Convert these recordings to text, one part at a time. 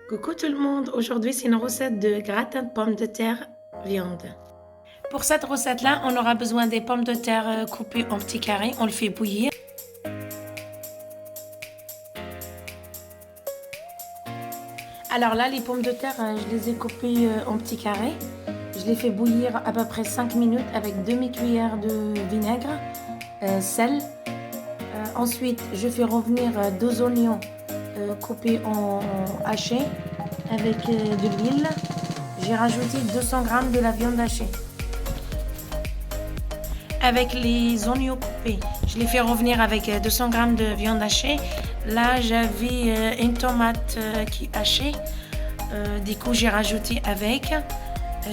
Coucou tout le monde, aujourd'hui c'est une recette de gratin de pommes de terre viande. Pour cette recette-là, on aura besoin des pommes de terre coupées en petits carrés, on le fait bouillir. Alors là, les pommes de terre, je les ai coupées en petits carrés. Je les fais bouillir à peu près 5 minutes avec demi-cuillère de vinaigre, sel. Ensuite, je fais revenir 2 oignons coupés en hachés avec de l'huile. J'ai rajouté 200 g de la viande hachée. Avec les oignons coupés, je les fais revenir avec 200 g de viande hachée. Là, j'avais une tomate qui hachée. Du coup, j'ai rajouté avec.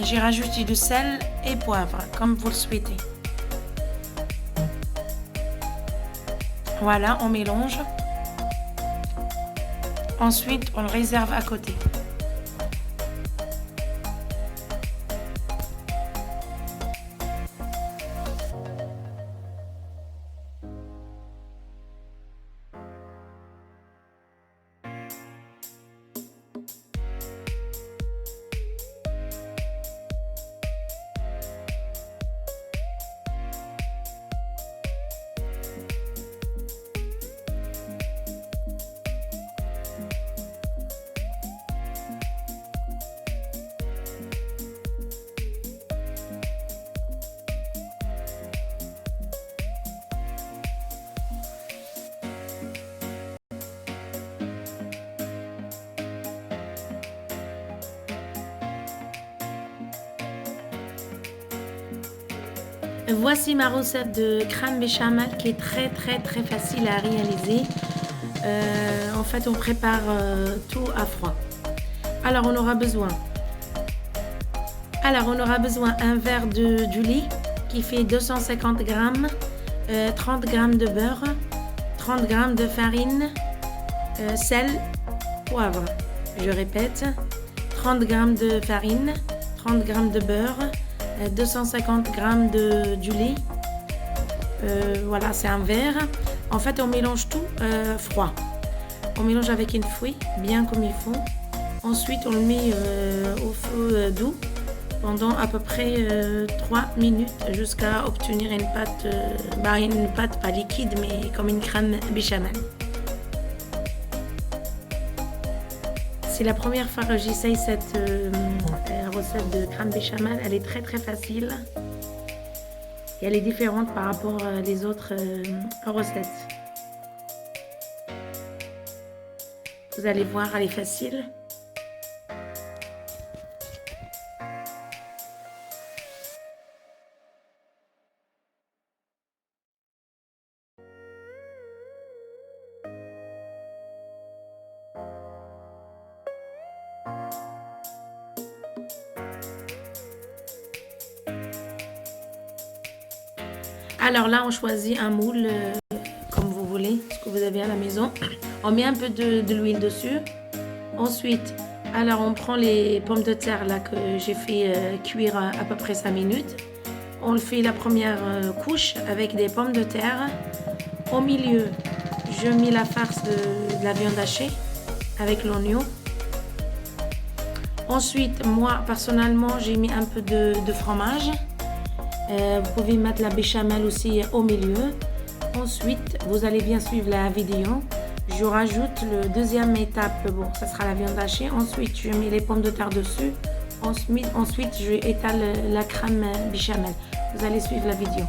J'ai rajouté du sel et poivre, comme vous le souhaitez. Voilà, on mélange. Ensuite, on le réserve à côté. Voici ma recette de crème béchamel qui est très facile à réaliser. En fait, on prépare tout à froid. Alors, on aura besoin un verre du lait qui fait 250 g, 30 g de beurre, 30 g de farine, sel, poivre. Je répète, 30 g de farine, 30 g de beurre, 250 g du lait. Voilà, c'est un verre. En fait, on mélange tout froid. On mélange avec une fouille, bien comme il faut. Ensuite, on le met au feu doux pendant à peu près 3 minutes jusqu'à obtenir une pâte pas liquide, mais comme une crème béchamel. C'est la première fois que j'essaye cette recette de crème béchamel. Elle est très facile et elle est différente par rapport aux autres recettes. Vous allez voir, elle est facile. Alors là, on choisit un moule comme vous voulez, ce que vous avez à la maison. On met un peu de l'huile dessus. Ensuite, alors on prend les pommes de terre là que j'ai fait cuire à peu près 5 minutes. On le fait la première couche avec des pommes de terre. Au milieu, je mets la farce de la viande hachée avec l'oignon. Ensuite, moi personnellement, j'ai mis un peu de fromage. Vous pouvez mettre la béchamel aussi au milieu. Ensuite, vous allez bien suivre la vidéo. Je rajoute le deuxième étape, bon, ça sera la viande hachée. Ensuite, je mets les pommes de terre dessus. Ensuite, je étale la crème béchamel. Vous allez suivre la vidéo.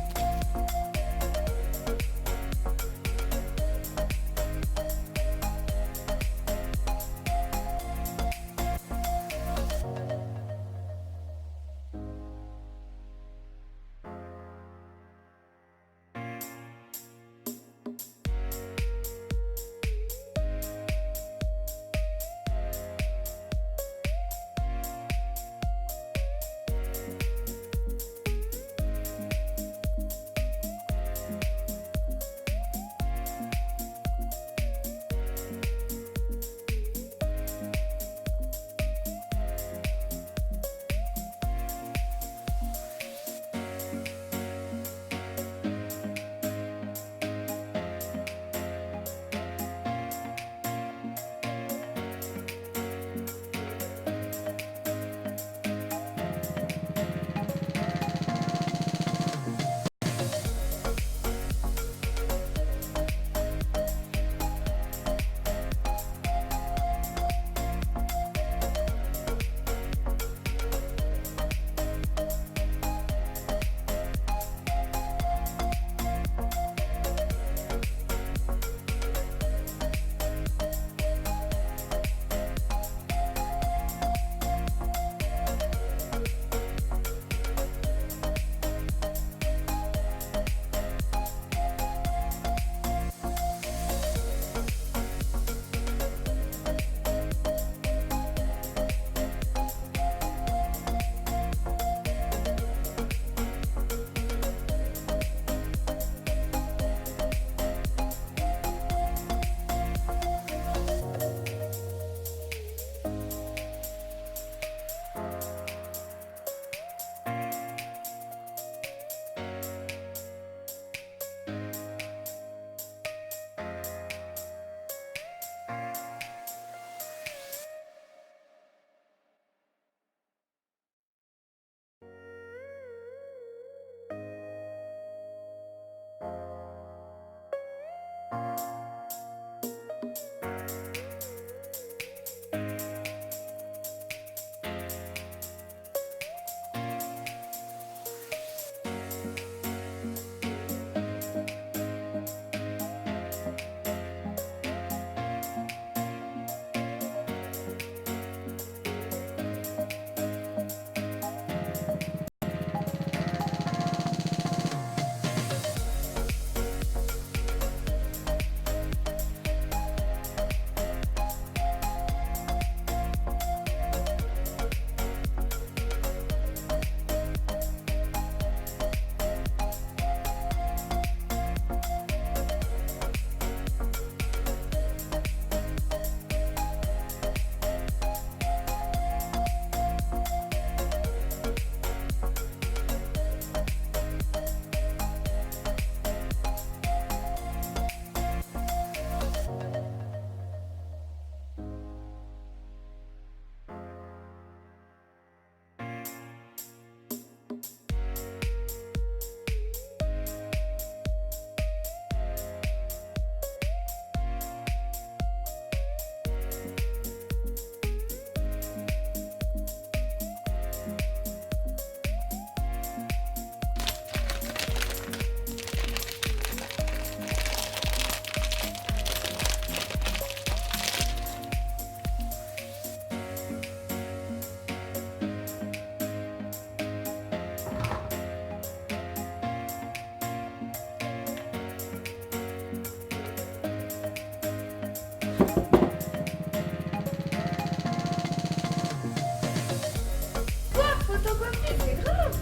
Quoi, photocopier, c'est grave.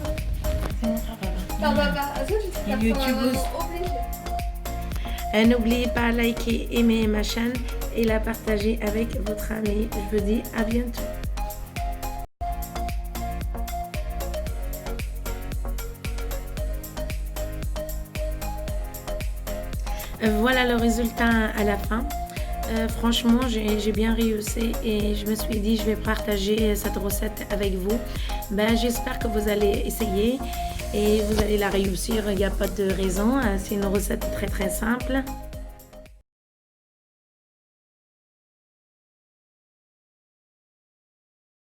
C'est mon frère, papa. Non, papa, ça, je suis Et YouTubeuse. obligée. N'oubliez pas de liker, aimer ma chaîne et la partager avec votre ami. Je vous dis à bientôt. Voilà le résultat à la fin. Franchement, j'ai bien réussi et je me suis dit je vais partager cette recette avec vous. J'espère que vous allez essayer et vous allez la réussir. Il n'y a pas de raison. C'est une recette très très simple.